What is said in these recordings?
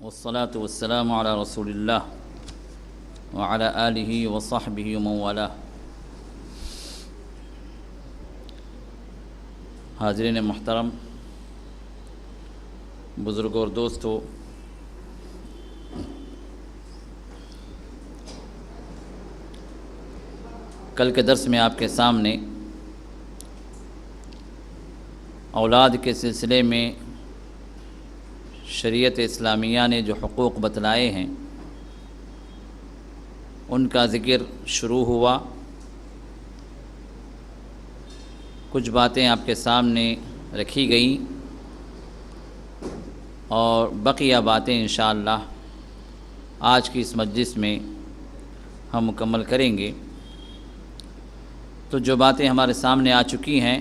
والصلاة والسلام على رسول الله وعلى آله وصحبه ومن والاه۔ حاضرین محترم، بزرگ اور دوستو، کل کے درس میں آپ کے سامنے اولاد کے سلسلے میں شریعت اسلامیہ نے جو حقوق بتلائے ہیں ان کا ذکر شروع ہوا۔ کچھ باتیں آپ کے سامنے رکھی گئیں اور بقیہ باتیں انشاءاللہ آج کی اس مجلس میں ہم مکمل کریں گے۔ تو جو باتیں ہمارے سامنے آ چکی ہیں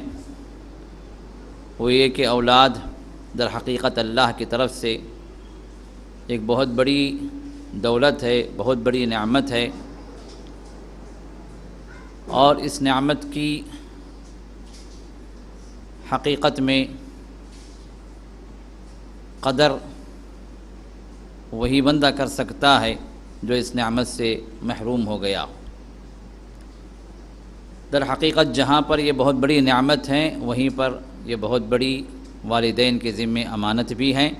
وہ یہ کہ اولاد در حقیقت اللہ کی طرف سے ایک بہت بڑی دولت ہے، بہت بڑی نعمت ہے، اور اس نعمت کی حقیقت میں قدر وہی بندہ کر سکتا ہے جو اس نعمت سے محروم ہو گیا۔ در حقیقت جہاں پر یہ بہت بڑی نعمت ہیں وہیں پر یہ بہت بڑی والدین کے ذمے امانت بھی ہیں،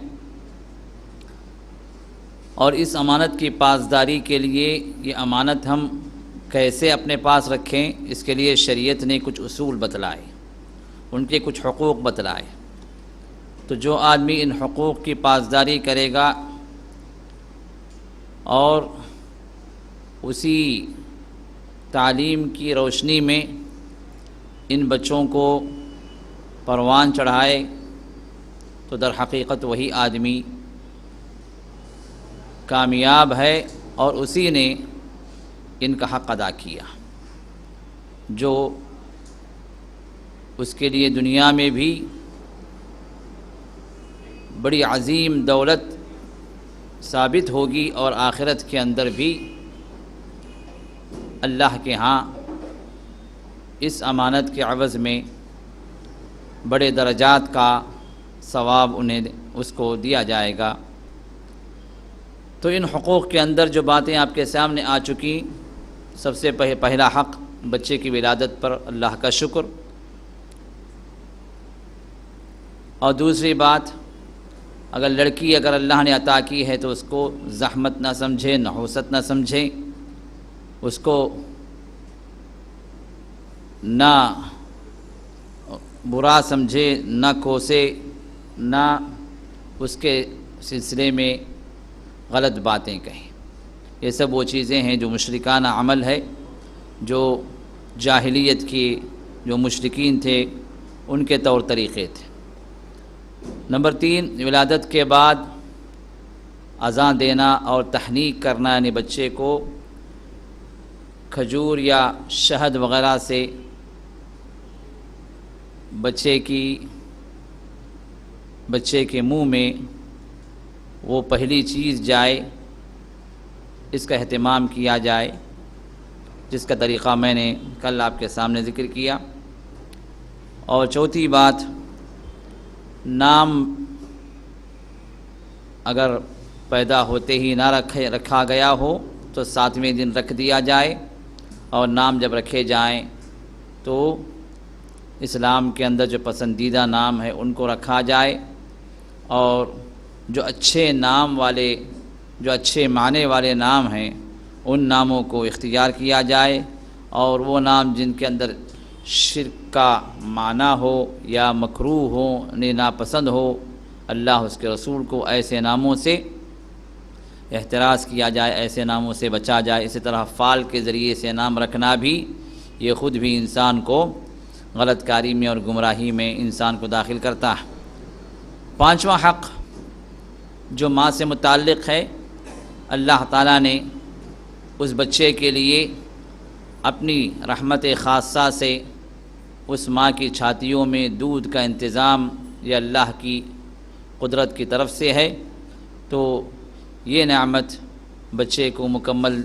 اور اس امانت کی پاسداری کے لیے یہ امانت ہم کیسے اپنے پاس رکھیں، اس کے لیے شریعت نے کچھ اصول بتلائے، ان کے کچھ حقوق بتلائے۔ تو جو آدمی ان حقوق کی پاسداری کرے گا اور اسی تعلیم کی روشنی میں ان بچوں کو پروان چڑھائے تو در حقیقت وہی آدمی کامیاب ہے، اور اسی نے ان کا حق ادا کیا جو اس کے لیے دنیا میں بھی بڑی عظیم دولت ثابت ہوگی اور آخرت کے اندر بھی اللہ کے ہاں اس امانت کے عوض میں بڑے درجات کا ثواب انہیں اس کو دیا جائے گا۔ تو ان حقوق کے اندر جو باتیں آپ کے سامنے آ چکی، سب سے پہلا حق بچے کی ولادت پر اللہ کا شکر، اور دوسری بات اگر لڑکی اللہ نے عطا کی ہے تو اس کو زحمت نہ سمجھے، نحوست نہ سمجھے، اس کو نہ برا سمجھے، نہ کوسے، نہ اس کے سلسلے میں غلط باتیں کہیں۔ یہ سب وہ چیزیں ہیں جو مشرکانہ عمل ہے، جو جاہلیت کی جو مشرکین تھے ان کے طور طریقے تھے۔ نمبر 3، ولادت کے بعد اذان دینا اور تحنیک کرنا، یعنی بچے کو کھجور یا شہد وغیرہ سے بچے کے منہ میں وہ پہلی چیز جائے، اس کا اہتمام کیا جائے، جس کا طریقہ میں نے کل آپ کے سامنے ذکر کیا۔ اور چوتھی بات، نام اگر پیدا ہوتے ہی نہ رکھا گیا ہو تو 7ویں دن رکھ دیا جائے، اور نام جب رکھے جائیں تو اسلام کے اندر جو پسندیدہ نام ہے ان کو رکھا جائے، اور جو اچھے نام والے، جو اچھے معنی والے نام ہیں ان ناموں کو اختیار کیا جائے، اور وہ نام جن کے اندر شرک کا معنی ہو یا مکروہ ہو، ناپسند ہو، اللہ اس کے رسول کو ایسے ناموں سے احتراز کیا جائے، ایسے ناموں سے بچا جائے۔ اسی طرح فال کے ذریعے سے نام رکھنا بھی، یہ خود بھی انسان کو غلط کاری میں اور گمراہی میں انسان کو داخل کرتا ہے۔ 5واں حق جو ماں سے متعلق ہے، اللہ تعالیٰ نے اس بچے کے لیے اپنی رحمت خاصہ سے اس ماں کی چھاتیوں میں دودھ کا انتظام یہ اللہ کی قدرت کی طرف سے ہے، تو یہ نعمت بچے کو مکمل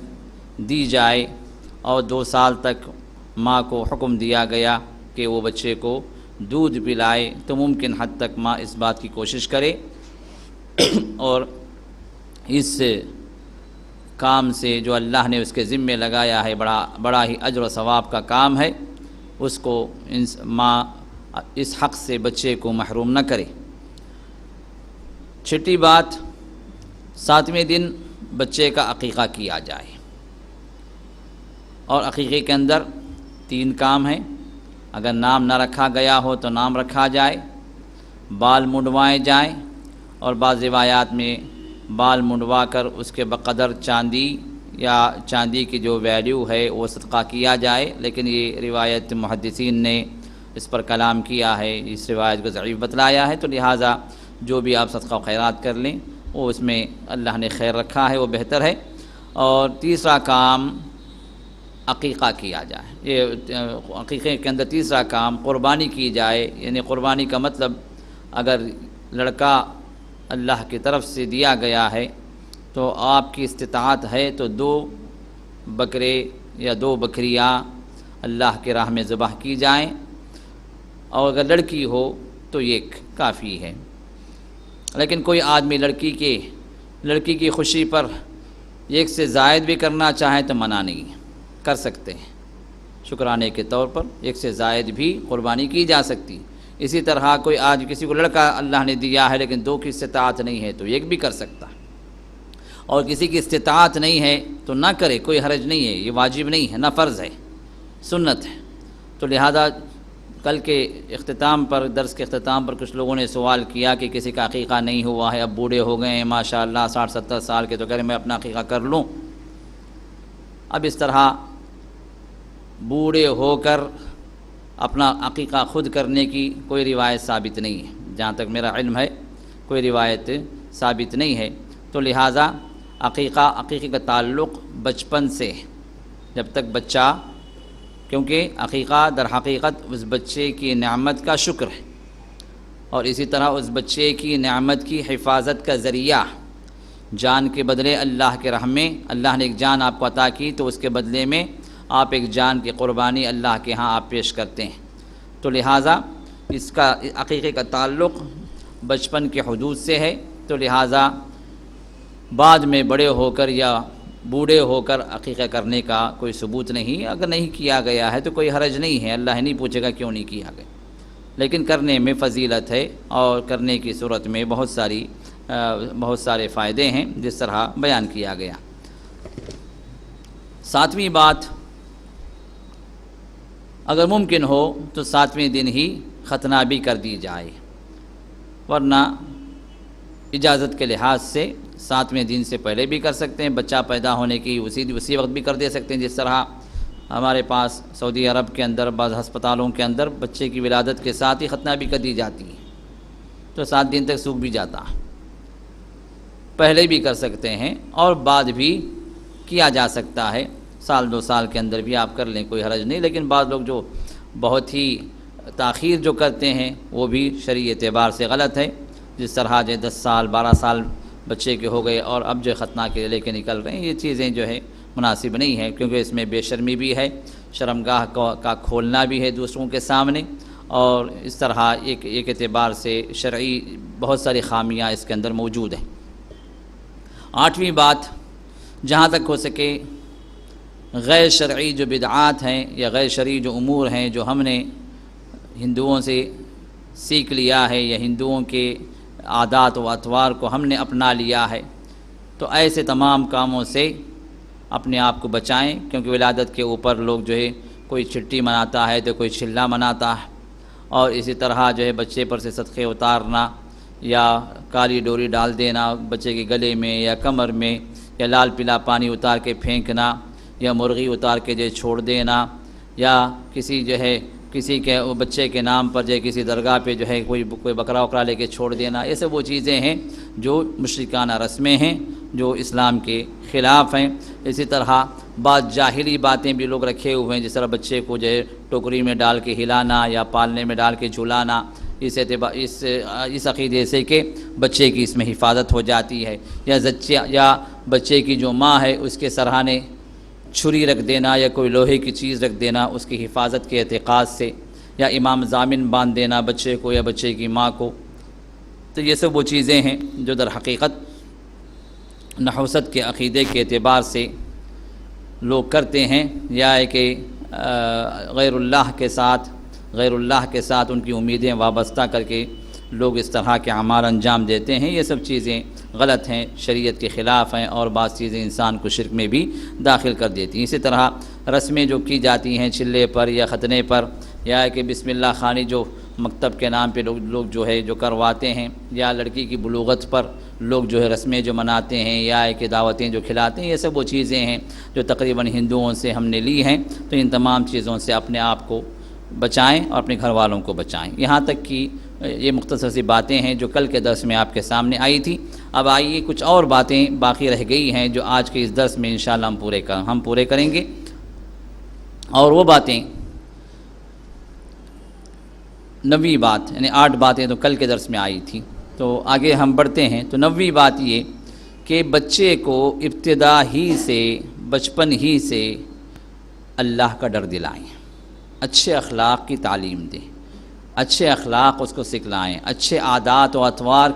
دی جائے، اور 2 سال تک ماں کو حکم دیا گیا کہ وہ بچے کو دودھ پلائے، تو ممکن حد تک ماں اس بات کی کوشش کرے اور اس کام سے جو اللہ نے اس کے ذمے لگایا ہے بڑا ہی اجر و ثواب کا کام ہے، اس کو ماں اس حق سے بچے کو محروم نہ کرے۔ چھٹی بات، 7ویں دن بچے کا عقیقہ کیا جائے، اور عقیقے کے اندر 3 کام ہیں۔ اگر نام نہ رکھا گیا ہو تو نام رکھا جائے، بال منڈوائے جائیں، اور بعض روایات میں بال منڈوا کر اس کے بقدر چاندی کی جو ویلیو ہے وہ صدقہ کیا جائے، لیکن یہ روایت محدثین نے اس پر کلام کیا ہے، اس روایت کو ضعیف بتلایا ہے، تو لہٰذا جو بھی آپ صدقہ و خیرات کر لیں وہ اس میں اللہ نے خیر رکھا ہے، وہ بہتر ہے۔ اور تیسرا کام عقیقہ کیا جائے، یہ عقیقے کے اندر تیسرا کام قربانی کی جائے، یعنی قربانی کا مطلب اگر لڑکا اللہ کی طرف سے دیا گیا ہے تو آپ کی استطاعت ہے تو 2 بکرے یا 2 بکریاں اللہ کی راہ میں ذبح کی جائیں، اور اگر لڑکی ہو تو یہ کافی ہے۔ لیکن کوئی آدمی لڑکی کی خوشی پر 1 سے زائد بھی کرنا چاہے تو منع نہیں، کر سکتے ہیں، شکرانے کے طور پر 1 سے زائد بھی قربانی کی جا سکتی۔ اسی طرح کوئی آج کسی کو لڑکا اللہ نے دیا ہے لیکن 2 کی استطاعت نہیں ہے تو 1 بھی کر سکتا ہے، اور کسی کی استطاعت نہیں ہے تو نہ کرے، کوئی حرج نہیں ہے، یہ واجب نہیں ہے، نہ فرض ہے، سنت ہے۔ تو لہذا کل کے درس کے اختتام پر کچھ لوگوں نے سوال کیا کہ کسی کا عقیقہ نہیں ہوا ہے، اب بوڑھے ہو گئے ہیں ماشاءاللہ 60-70 سال کے، تو کہہ رہے میں اپنا عقیقہ کر لوں۔ اب اس طرح بوڑھے ہو کر اپنا عقیقہ خود کرنے کی کوئی روایت ثابت نہیں ہے، جہاں تک میرا علم ہے کوئی روایت ثابت نہیں ہے، تو لہٰذا عقیقے کا تعلق بچپن سے، جب تک بچہ، کیونکہ عقیقہ در حقیقت اس بچے کی نعمت کا شکر ہے، اور اسی طرح اس بچے کی نعمت کی حفاظت کا ذریعہ، جان کے بدلے اللہ کے راہ میں اللہ نے ایک جان آپ کو عطا کی تو اس کے بدلے میں آپ ایک جان کی قربانی اللہ کے ہاں آپ پیش کرتے ہیں، تو لہٰذا اس کا عقیقے کا تعلق بچپن کے حدود سے ہے، تو لہٰذا بعد میں بڑے ہو کر یا بوڑھے ہو کر عقیقہ کرنے کا کوئی ثبوت نہیں۔ اگر نہیں کیا گیا ہے تو کوئی حرج نہیں ہے، اللہ نہیں پوچھے گا کیوں نہیں کیا گیا، لیکن کرنے میں فضیلت ہے، اور کرنے کی صورت میں بہت سارے فائدے ہیں جس طرح بیان کیا گیا۔ 7ویں بات، اگر ممکن ہو تو 7ویں دن ہی ختنہ بھی کر دی جائے، ورنہ اجازت کے لحاظ سے 7ویں دن سے پہلے بھی کر سکتے ہیں، بچہ پیدا ہونے کی اسی وقت بھی کر دے سکتے ہیں، جس طرح ہمارے پاس سعودی عرب کے اندر بعض ہسپتالوں کے اندر بچے کی ولادت کے ساتھ ہی ختنہ بھی کر دی جاتی ہے، تو 7 دن تک سوکھ بھی جاتا ہے، پہلے بھی کر سکتے ہیں اور بعد بھی کیا جا سکتا ہے، 1-2 سال کے اندر بھی آپ کر لیں، کوئی حرج نہیں۔ لیکن بعض لوگ جو بہت ہی تاخیر جو کرتے ہیں وہ بھی شرعی اعتبار سے غلط ہے، جس طرح جو 10 سال 12 سال بچے کے ہو گئے اور اب جو ختنہ کے لے کے نکل رہے ہیں، یہ چیزیں جو ہے مناسب نہیں ہے، کیونکہ اس میں بے شرمی بھی ہے، شرمگاہ کا کھولنا بھی ہے دوسروں کے سامنے، اور اس طرح ایک اعتبار سے شرعی بہت ساری خامیاں اس کے اندر موجود ہیں۔ 8ویں بات، جہاں تک ہو سکے غیر شرعی جو بدعات ہیں یا غیر شرعی جو امور ہیں جو ہم نے ہندوؤں سے سیکھ لیا ہے یا ہندوؤں کے عادات و اطوار کو ہم نے اپنا لیا ہے، تو ایسے تمام کاموں سے اپنے آپ کو بچائیں، کیونکہ ولادت کے اوپر لوگ جو ہے کوئی چھٹی مناتا ہے تو کوئی چلہ مناتا ہے، اور اسی طرح جو ہے بچے پر سے صدقے اتارنا یا کالی ڈوری ڈال دینا بچے کے گلے میں یا کمر میں، یا لال پیلا پانی اتار کے پھینکنا، یا مرغی اتار کے جو چھوڑ دینا، یا کسی کے بچے کے نام پر جو کسی درگاہ پہ جو ہے کوئی بکرا وکرا لے کے چھوڑ دینا، یہ سب وہ چیزیں ہیں جو مشرکانہ رسمیں ہیں جو اسلام کے خلاف ہیں۔ اسی طرح بعض جاہلی باتیں بھی لوگ رکھے ہوئے ہیں، جس طرح بچے کو جو ہے ٹوکری میں ڈال کے ہلانا یا پالنے میں ڈال کے جھلانا، اس عقیدے سے کہ بچے کی اس میں حفاظت ہو جاتی ہے، یا بچے کی جو ماں ہے اس کے سرہانے چھری رکھ دینا یا کوئی لوہے کی چیز رکھ دینا اس کی حفاظت کے اعتقاد سے، یا امام ضامن باندھ دینا بچے کو یا بچے کی ماں کو، تو یہ سب وہ چیزیں ہیں جو در حقیقت نحوست کے عقیدے کے اعتبار سے لوگ کرتے ہیں، یا ہے کہ غیر اللہ کے ساتھ ان کی امیدیں وابستہ کر کے لوگ اس طرح کے اعمال انجام دیتے ہیں، یہ سب چیزیں غلط ہیں، شریعت کے خلاف ہیں، اور بعض چیزیں انسان کو شرک میں بھی داخل کر دیتی ہیں۔ اسی طرح رسمیں جو کی جاتی ہیں چلے پر یا ختنے پر، یا ہے کہ بسم اللہ خوانی جو مکتب کے نام پہ لوگ جو ہے جو کرواتے ہیں، یا لڑکی کی بلوغت پر لوگ جو ہے رسمیں جو مناتے ہیں، یا ہے کہ دعوتیں جو کھلاتے ہیں، یہ سب وہ چیزیں ہیں جو تقریباً ہندوؤں سے ہم نے لی ہیں۔ تو ان تمام چیزوں سے اپنے آپ کو بچائیں اور اپنے گھر والوں کو بچائیں۔ یہاں تک کہ یہ مختصر سی باتیں ہیں جو کل کے درس میں آپ کے سامنے آئی تھی۔ اب آئیے کچھ اور باتیں باقی رہ گئی ہیں جو آج کے اس درس میں انشاءاللہ ہم پورے کریں گے، اور وہ باتیں 9ویں بات، یعنی 8 باتیں تو کل کے درس میں آئی تھی، تو آگے ہم بڑھتے ہیں۔ تو 9ویں بات یہ کہ بچے کو ابتدا ہی سے، بچپن ہی سے اللہ کا ڈر دلائیں، اچھے اخلاق کی تعلیم دیں، اچھے اخلاق اس کو سکھلائیں، اچھے عادات و اطوار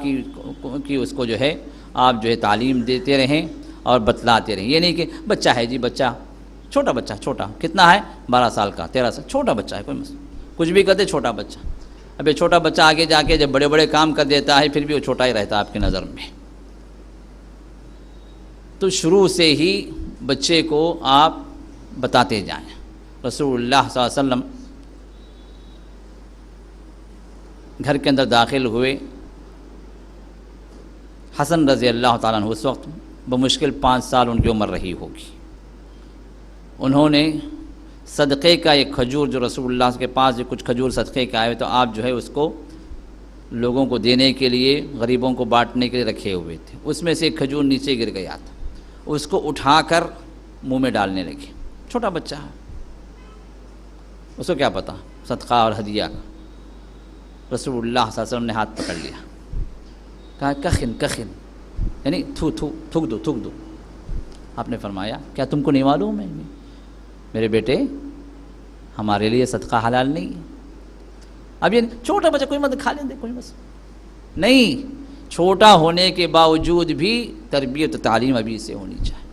کی اس کو جو ہے آپ جو ہے تعلیم دیتے رہیں اور بتلاتے رہیں۔ یہ نہیں کہ بچہ ہے جی، بچہ چھوٹا کتنا ہے، 12 سال کا، 13 سال، چھوٹا بچہ ہے، کوئی مسئلہ، کچھ بھی کرتے چھوٹا بچہ۔ اب یہ چھوٹا بچہ آگے جا کے جب بڑے کام کر دیتا ہے پھر بھی وہ چھوٹا ہی رہتا ہے آپ کی نظر میں۔ تو شروع سے ہی بچے کو آپ بتاتے جائیں۔ رسول اللہ صلی اللہ علیہ وسلم گھر کے اندر داخل ہوئے، حسن رضی اللہ تعالیٰ عنہ اس وقت بمشکل 5 سال ان کی عمر رہی ہوگی۔ انہوں نے صدقے کا ایک کھجور جو رسول اللہ کے پاس جو کچھ کھجور صدقے کا آئے تو آپ جو ہے اس کو لوگوں کو دینے کے لیے، غریبوں کو بانٹنے کے لیے رکھے ہوئے تھے۔ اس میں سے ایک کھجور نیچے گر گیا تھا، اس کو اٹھا کر منہ میں ڈالنے لگے۔ چھوٹا بچہ ہے، اس کو کیا پتہ صدقہ اور ہدیہ کا۔ رسول اللہ صلی اللہ علیہ وسلم نے ہاتھ پکڑ لیا، کہا کخن یعنی تھوک دو۔ آپ نے فرمایا کیا تم کو نہیں معلوم ہے میرے بیٹے ہمارے لیے صدقہ حلال نہیں ہے؟ اب یہ چھوٹا بچہ کوئی مت کھا لیں دے، کوئی بس نہیں، چھوٹا ہونے کے باوجود بھی تربیت و تعلیم ابھی سے ہونی چاہیے۔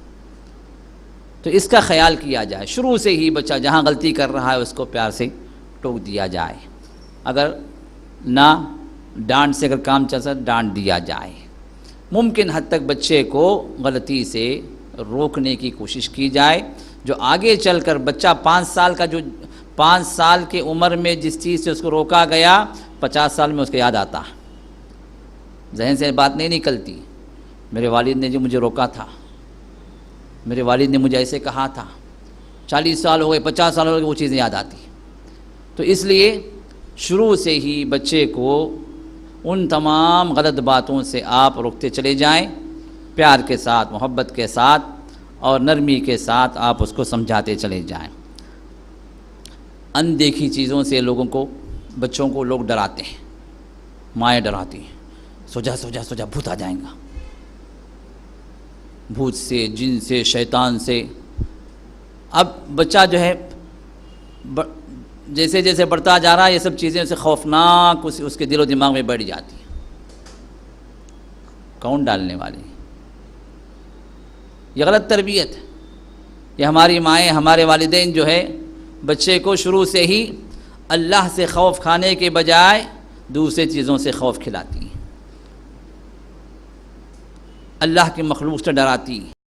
تو اس کا خیال کیا جائے، شروع سے ہی بچہ جہاں غلطی کر رہا ہے اس کو پیار سے ٹوک دیا جائے، اگر نہ ڈانٹ سے اگر کام چل سکتا ڈانٹ دیا جائے، ممکن حد تک بچے کو غلطی سے روکنے کی کوشش کی جائے۔ جو آگے چل کر بچہ 5 سال کی عمر میں جس چیز سے اس کو روکا گیا 50 سال میں اس کو یاد آتا، ذہن سے بات نہیں نکلتی، میرے والد نے جو مجھے روکا تھا، میرے والد نے مجھے ایسے کہا تھا، 40 سال ہو گئے، 50 سال ہو گئے، وہ چیزیں یاد آتی۔ تو اس لیے شروع سے ہی بچے کو ان تمام غلط باتوں سے آپ روکتے چلے جائیں، پیار کے ساتھ، محبت کے ساتھ اور نرمی کے ساتھ آپ اس کو سمجھاتے چلے جائیں۔ اندیکھی چیزوں سے بچوں کو لوگ ڈراتے ہیں، مائیں ڈراتی ہیں، سو جا بھوت آ جائیں گا، بھوت سے، جن سے، شیطان سے۔ اب بچہ جو ہے جیسے جیسے بڑھتا جا رہا ہے یہ سب چیزیں اسے خوفناک اس کے دل و دماغ میں بیٹھ جاتی ہیں۔ کون ڈالنے والی؟ یہ غلط تربیت ہے۔ یہ ہماری مائیں، ہمارے والدین جو ہے بچے کو شروع سے ہی اللہ سے خوف کھانے کے بجائے دوسرے چیزوں سے خوف کھلاتی ہیں، اللہ کی مخلوق سے ڈراتی ہیں۔